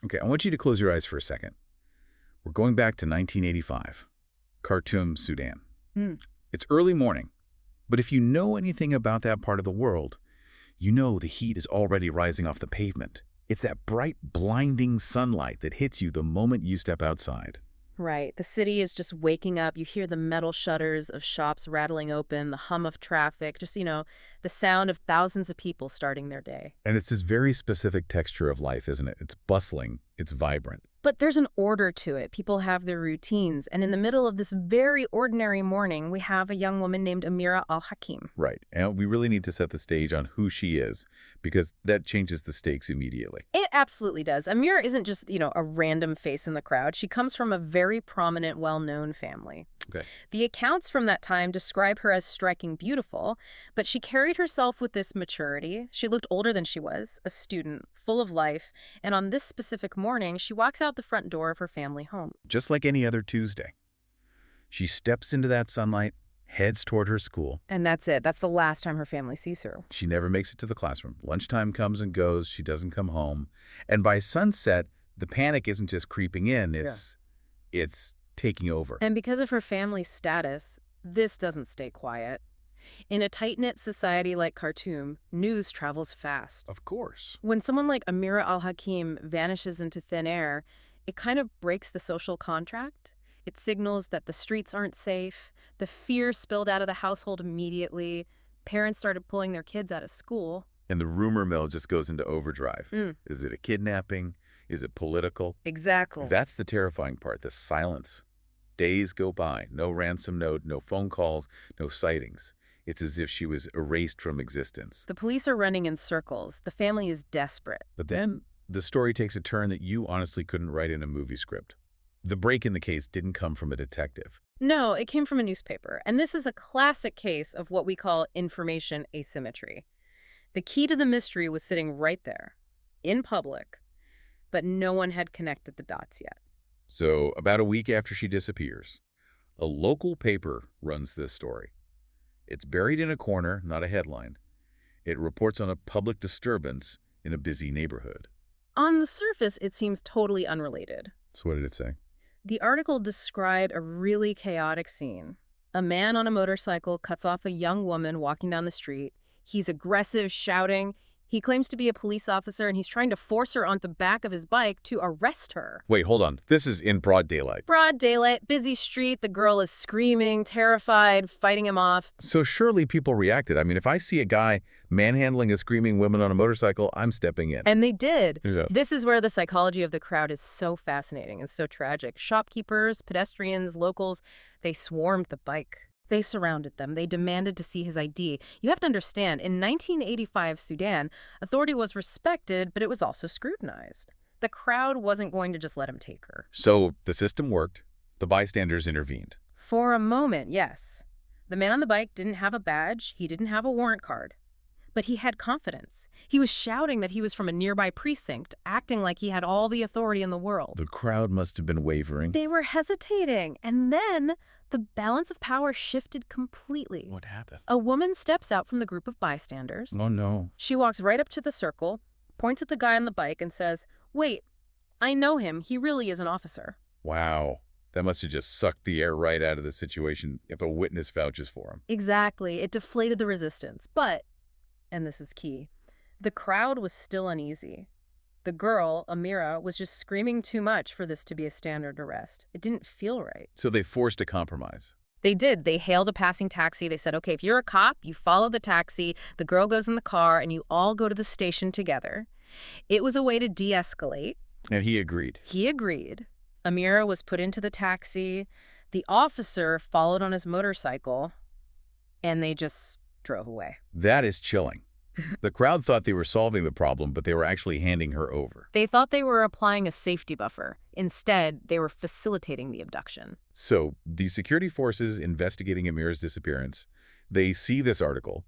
Okay, I want you to close your eyes for a second. We're going back to 1985, Khartoum, Sudan. Hmm. It's early morning, but if you know anything about that part of the world, you know the heat is already rising off the pavement. It's that bright, blinding sunlight that hits you the moment you step outside. Right. The city is just waking up. You hear the metal shutters of shops rattling open, the hum of traffic, just the sound of thousands of people starting their day. And it's this very specific texture of life, isn't it? It's bustling, it's vibrant. But there's an order to it. People have their routines. And in the middle of this very ordinary morning, we have a young woman named Amira Al-Hakim. Right, and we really need to set the stage on who she is, because that changes the stakes immediately. It absolutely does. Amira isn't just a random face in the crowd. She comes from a very prominent, well-known family. Okay. The accounts from that time describe her as striking beautiful, but she carried herself with this maturity. She looked older than she was, a student, full of life, and on this specific morning, she walks out the front door of her family home. Just like any other Tuesday. She steps into that sunlight, heads toward her school. And that's it. That's the last time her family sees her. She never makes it to the classroom. Lunchtime comes and goes. She doesn't come home. And by sunset, the panic isn't just creeping in. It's taking over. And because of her family's status, this doesn't stay quiet. In a tight-knit society like Khartoum, news travels fast. Of course. When someone like Amira Al-Hakim vanishes into thin air, it kind of breaks the social contract. It signals that the streets aren't safe. The fear spilled out of the household immediately. Parents started pulling their kids out of school. And the rumor mill just goes into overdrive. Mm. Is it a kidnapping? Is it political? Exactly. That's the terrifying part, the silence. Days go by, no ransom note, no phone calls, no sightings. It's as if she was erased from existence. The police are running in circles. The family is desperate. But then the story takes a turn that you honestly couldn't write in a movie script. The break in the case didn't come from a detective. No, it came from a newspaper. And this is a classic case of what we call information asymmetry. The key to the mystery was sitting right there, in public, but no one had connected the dots yet. So about a week after she disappears, a local paper runs this story. It's buried in a corner, not a headline. It reports on a public disturbance in a busy neighborhood. On the surface, it seems totally unrelated. So what did it say? The article described a really chaotic scene. A man on a motorcycle cuts off a young woman walking down the street. He's aggressive, shouting. He claims to be a police officer, and he's trying to force her onto the back of his bike to arrest her. Wait, hold on. This is in broad daylight. Broad daylight, busy street, the girl is screaming, terrified, fighting him off. So surely people reacted. I mean, if I see a guy manhandling a screaming woman on a motorcycle, I'm stepping in. And they did. Yeah. This is where the psychology of the crowd is so fascinating and so tragic. Shopkeepers, pedestrians, locals, they swarmed the bike. They surrounded them. They demanded to see his ID. You have to understand, in 1985 Sudan, authority was respected, but it was also scrutinized. The crowd wasn't going to just let him take her. So the system worked. The bystanders intervened. For a moment, yes. The man on the bike didn't have a badge. He didn't have a warrant card. But he had confidence. He was shouting that he was from a nearby precinct, acting like he had all the authority in the world. The crowd must have been wavering. They were hesitating. And then the balance of power shifted completely. What happened? A woman steps out from the group of bystanders. Oh, no. She walks right up to the circle, points at the guy on the bike, and says, "Wait, I know him. He really is an officer." Wow. That must have just sucked the air right out of the situation if a witness vouches for him. Exactly. It deflated the resistance. But, and this is key, the crowd was still uneasy. The girl, Amira, was just screaming too much for this to be a standard arrest. It didn't feel right. So they forced a compromise. They did. They hailed a passing taxi. They said, okay, if you're a cop, you follow the taxi, the girl goes in the car, and you all go to the station together. It was a way to de-escalate. And he agreed. He agreed. Amira was put into the taxi. The officer followed on his motorcycle, and they just drove away. That is chilling. The crowd thought they were solving the problem, but they were actually handing her over. They thought they were applying a safety buffer. Instead, they were facilitating the abduction. So the security forces investigating Amira's disappearance, they see this article.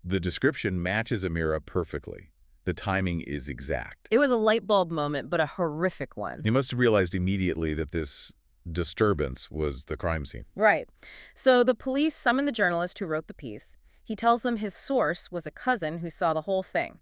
The description matches Amira perfectly. The timing is exact. It was a light bulb moment, but a horrific one. They must have realized immediately that this disturbance was the crime scene. Right. So the police summoned the journalist who wrote the piece. He tells them his source was a cousin who saw the whole thing.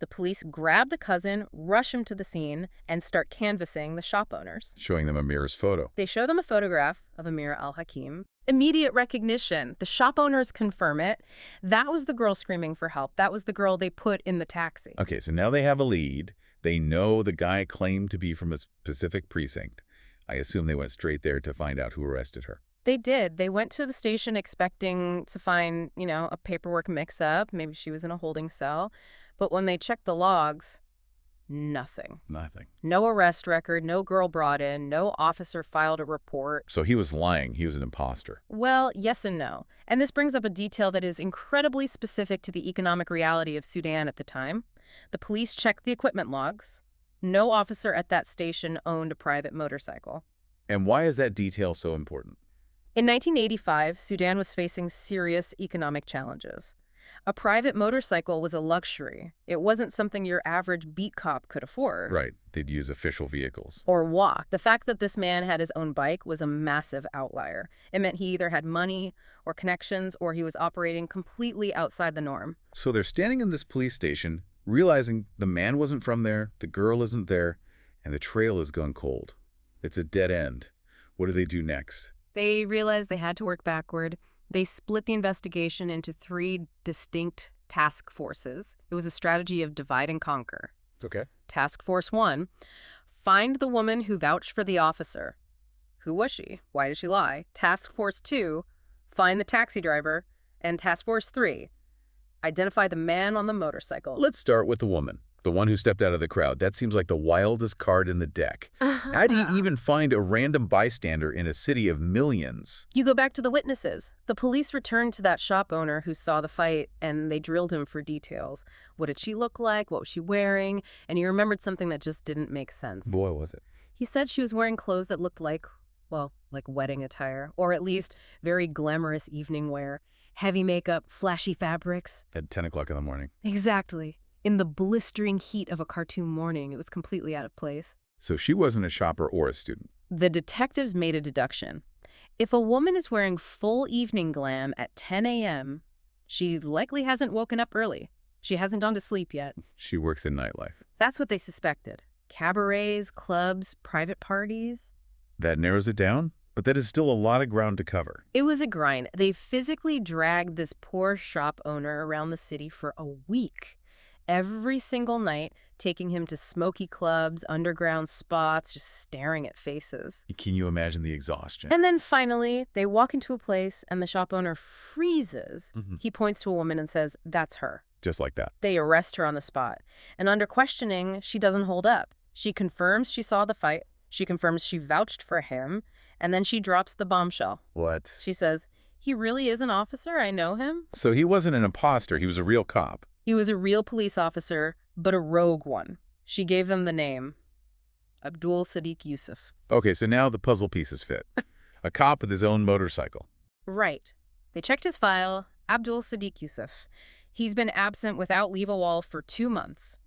The police grab the cousin, rush him to the scene, and start canvassing the shop owners. Showing them Amira's photo. They show them a photograph of Amira Al-Hakim. Immediate recognition. The shop owners confirm it. That was the girl screaming for help. That was the girl they put in the taxi. Okay, so now they have a lead. They know the guy claimed to be from a specific precinct. I assume they went straight there to find out who arrested her. They did. They went to the station expecting to find, a paperwork mix-up. Maybe she was in a holding cell. But when they checked the logs, nothing. Nothing. No arrest record, no girl brought in, no officer filed a report. So he was lying. He was an imposter. Well, yes and no. And this brings up a detail that is incredibly specific to the economic reality of Sudan at the time. The police checked the equipment logs. No officer at that station owned a private motorcycle. And why is that detail so important? In 1985, Sudan was facing serious economic challenges. A private motorcycle was a luxury. It wasn't something your average beat cop could afford. Right. They'd use official vehicles. Or walk. The fact that this man had his own bike was a massive outlier. It meant he either had money or connections or he was operating completely outside the norm. So they're standing in this police station, realizing the man wasn't from there, the girl isn't there, and the trail has gone cold. It's a dead end. What do they do next? They realized they had to work backward. They split the investigation into 3 distinct task forces. It was a strategy of divide and conquer. Okay. Task Force 1, find the woman who vouched for the officer. Who was she? Why did she lie? Task Force 2, find the taxi driver. And Task Force 3, identify the man on the motorcycle. Let's start with the woman, the one who stepped out of the crowd. That seems like the wildest card in the deck. How do you even find a random bystander in a city of millions? You go back to the witnesses. The police returned to that shop owner who saw the fight, and they drilled him for details. What did she look like? What was she wearing? And he remembered something that just didn't make sense. Boy, was it. He said she was wearing clothes that looked like wedding attire, or at least very glamorous evening wear. Heavy makeup, flashy fabrics. At 10 o'clock in the morning. Exactly. In the blistering heat of a cartoon morning, it was completely out of place. So she wasn't a shopper or a student. The detectives made a deduction. If a woman is wearing full evening glam at 10 a.m., she likely hasn't woken up early. She hasn't gone to sleep yet. She works in nightlife. That's what they suspected. Cabarets, clubs, private parties. That narrows it down, but that is still a lot of ground to cover. It was a grind. They physically dragged this poor shop owner around the city for a week. Every single night, taking him to smoky clubs, underground spots, just staring at faces. Can you imagine the exhaustion? And then finally, they walk into a place and the shop owner freezes. He points to a woman and says, "That's her." Just like that. They arrest her on the spot. And under questioning, she doesn't hold up. She confirms she saw the fight. She confirms she vouched for him. And then she drops the bombshell. What? She says, "He really is an officer. I know him." So he wasn't an imposter. He was a real cop. He was a real police officer, but a rogue one. She gave them the name, Abdul Sadiq Yusuf. Okay, so now the puzzle pieces fit. A cop with his own motorcycle. Right. They checked his file, Abdul Sadiq Yusuf. He's been absent without leave a wall for 2 months.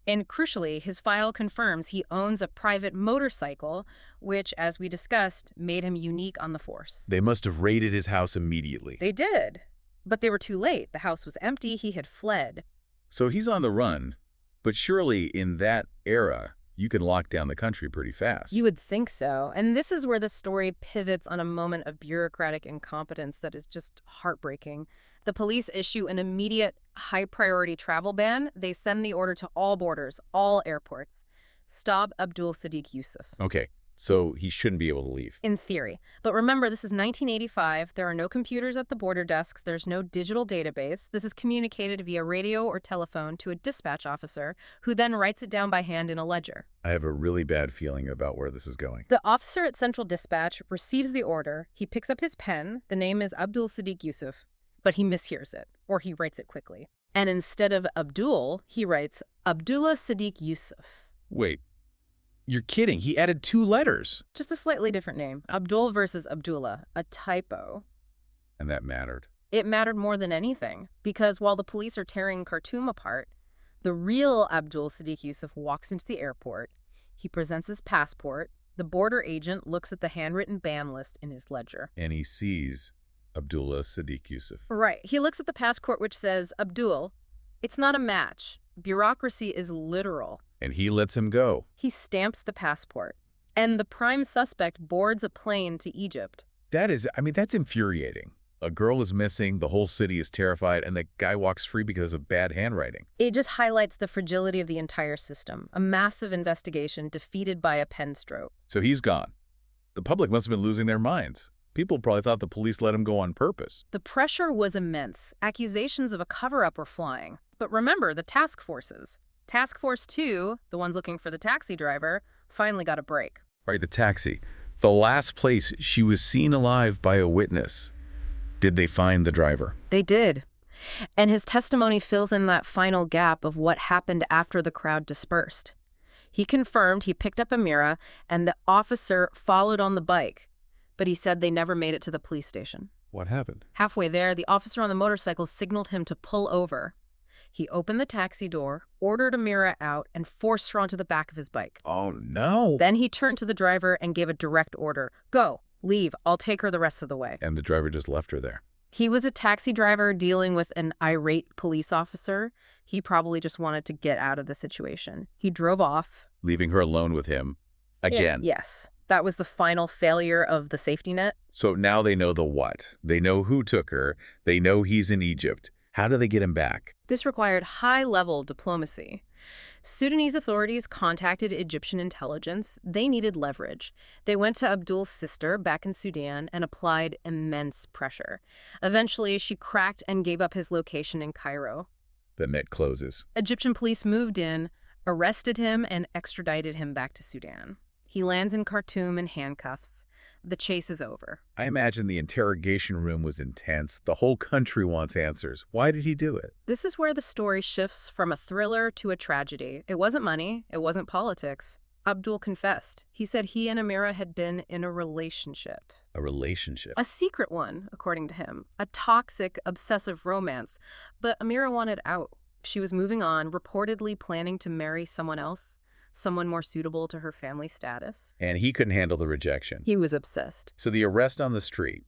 And crucially, his file confirms he owns a private motorcycle, which, as we discussed, made him unique on the force. They must have raided his house immediately. They did. But they were too late. The house was empty. He had fled. So he's on the run. But surely in that era, you can lock down the country pretty fast. You would think so. And this is where the story pivots on a moment of bureaucratic incompetence that is just heartbreaking. The police issue an immediate high-priority travel ban. They send the order to all borders, all airports. Stop Abdul Sadiq Yusuf. Okay, so he shouldn't be able to leave. In theory. But remember, this is 1985. There are no computers at the border desks. There's no digital database. This is communicated via radio or telephone to a dispatch officer who then writes it down by hand in a ledger. I have a really bad feeling about where this is going. The officer at Central Dispatch receives the order. He picks up his pen. The name is Abdul Sadiq Yusuf, but he mishears it, or he writes it quickly. And instead of Abdul, he writes Abdullah Sadiq Yusuf. Wait. You're kidding. He added 2 letters. Just a slightly different name. Abdul versus Abdullah. A typo. And that mattered. It mattered more than anything, because while the police are tearing Khartoum apart, the real Abdul Sadiq Yusuf walks into the airport. He presents his passport. The border agent looks at the handwritten ban list in his ledger. And he sees Abdullah Sadiq Yusuf. Right. He looks at the passport which says, Abdul, it's not a match. Bureaucracy is literal. And he lets him go. He stamps the passport, and the prime suspect boards a plane to Egypt. That's infuriating. A girl is missing, the whole city is terrified, and the guy walks free because of bad handwriting. It just highlights the fragility of the entire system, a massive investigation defeated by a pen stroke. So he's gone. The public must have been losing their minds. People probably thought the police let him go on purpose. The pressure was immense. Accusations of a cover-up were flying. But remember, the task forces. Task Force 2, the ones looking for the taxi driver, finally got a break. Right, the taxi. The last place she was seen alive by a witness. Did they find the driver? They did. And his testimony fills in that final gap of what happened after the crowd dispersed. He confirmed he picked up Amira, and the officer followed on the bike. But he said they never made it to the police station. What happened? Halfway there, the officer on the motorcycle signaled him to pull over. He opened the taxi door, ordered Amira out, and forced her onto the back of his bike. Oh, no. Then he turned to the driver and gave a direct order. Go, leave, I'll take her the rest of the way. And the driver just left her there. He was a taxi driver dealing with an irate police officer. He probably just wanted to get out of the situation. He drove off. Leaving her alone with him again. Yes. That was the final failure of the safety net. So now they know the what. They know who took her. They know he's in Egypt. How do they get him back? This required high-level diplomacy. Sudanese authorities contacted Egyptian intelligence. They needed leverage. They went to Abdul's sister back in Sudan and applied immense pressure. Eventually, she cracked and gave up his location in Cairo. The net closes. Egyptian police moved in, arrested him, and extradited him back to Sudan. He lands in Khartoum in handcuffs. The chase is over. I imagine the interrogation room was intense. The whole country wants answers. Why did he do it? This is where the story shifts from a thriller to a tragedy. It wasn't money. It wasn't politics. Abdul confessed. He said he and Amira had been in a relationship. A relationship? A secret one, according to him. A toxic, obsessive romance. But Amira wanted out. She was moving on, reportedly planning to marry someone else. Someone more suitable to her family status. And he couldn't handle the rejection. He was obsessed. So the arrest on the street,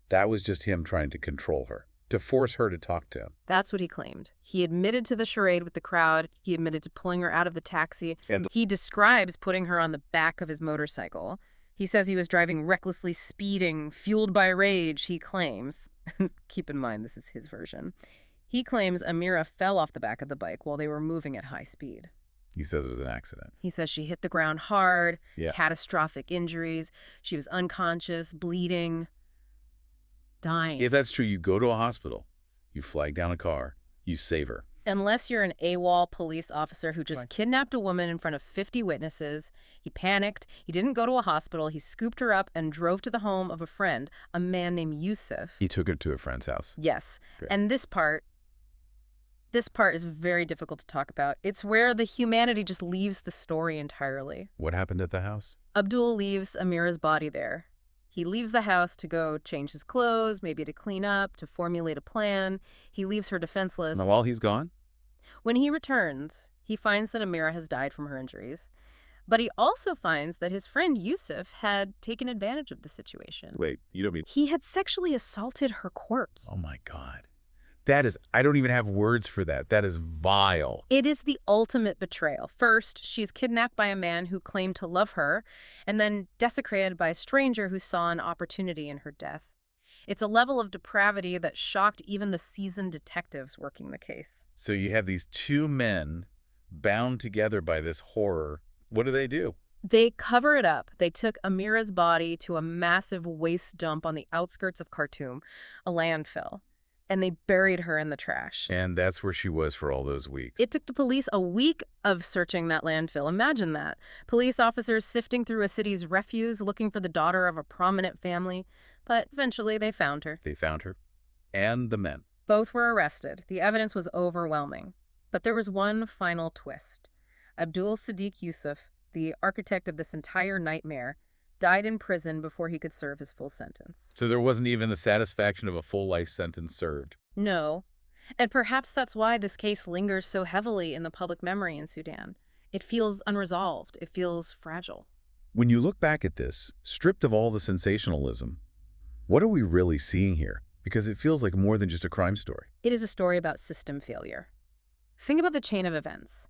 that was just him trying to control her, to force her to talk to him. That's what he claimed. He admitted to the charade with the crowd. He admitted to pulling her out of the taxi. And he describes putting her on the back of his motorcycle. He says he was driving recklessly, speeding, fueled by rage, he claims. Keep in mind, this is his version. He claims Amira fell off the back of the bike while they were moving at high speed. He says it was an accident. He says she hit the ground hard, catastrophic injuries. She was unconscious, bleeding, dying. If that's true, you go to a hospital, you flag down a car, you save her. Unless you're an AWOL police officer who just kidnapped a woman in front of 50 witnesses. He panicked. He didn't go to a hospital. He scooped her up and drove to the home of a friend, a man named Yusuf. He took her to a friend's house. Yes. Great. And this part is very difficult to talk about. It's where the humanity just leaves the story entirely. What happened at the house? Abdul leaves Amira's body there. He leaves the house to go change his clothes, maybe to clean up, to formulate a plan. He leaves her defenseless. Now, while he's gone? When he returns, he finds that Amira has died from her injuries. But he also finds that his friend Yusuf had taken advantage of the situation. Wait, you don't mean... He had sexually assaulted her corpse. Oh my God. That is, I don't even have words for that. That is vile. It is the ultimate betrayal. First, she's kidnapped by a man who claimed to love her, and then desecrated by a stranger who saw an opportunity in her death. It's a level of depravity that shocked even the seasoned detectives working the case. So you have these two men bound together by this horror. What do? They cover it up. They took Amira's body to a massive waste dump on the outskirts of Khartoum, a landfill. And they buried her in the trash. And that's where she was for all those weeks. It took the police a week of searching that landfill. Imagine that. Police officers sifting through a city's refuse, looking for the daughter of a prominent family. But eventually they found her. They found her. And the men. Both were arrested. The evidence was overwhelming. But there was one final twist. Abdul Sadiq Yusuf, the architect of this entire nightmare, died in prison before he could serve his full sentence. So there wasn't even the satisfaction of a full life sentence served. No. And perhaps that's why this case lingers so heavily in the public memory in Sudan. It feels unresolved. It feels fragile. When you look back at this, stripped of all the sensationalism, what are we really seeing here? Because it feels like more than just a crime story. It is a story about system failure. Think about the chain of events.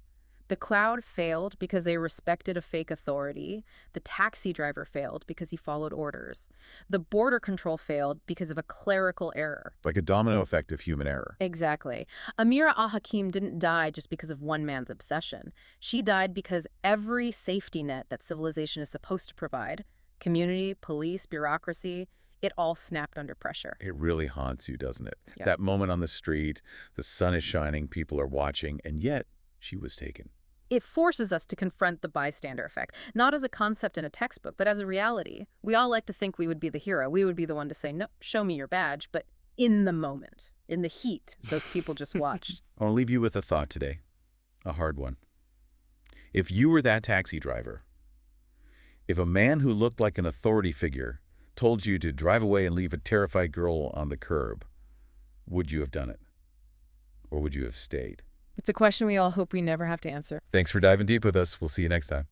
The crowd failed because they respected a fake authority. The taxi driver failed because he followed orders. The border control failed because of a clerical error. Like a domino effect of human error. Exactly. Amira Al-Hakim didn't die just because of one man's obsession. She died because every safety net that civilization is supposed to provide, community, police, bureaucracy, it all snapped under pressure. It really haunts you, doesn't it? Yeah. That moment on the street, the sun is shining, people are watching, and yet she was taken. It forces us to confront the bystander effect, not as a concept in a textbook, but as a reality. We all like to think we would be the hero. We would be the one to say, no, show me your badge, but in the moment, in the heat, those people just watched. I want to leave you with a thought today, a hard one. If you were that taxi driver, if a man who looked like an authority figure told you to drive away and leave a terrified girl on the curb, would you have done it? Or would you have stayed? It's a question we all hope we never have to answer. Thanks for diving deep with us. We'll see you next time.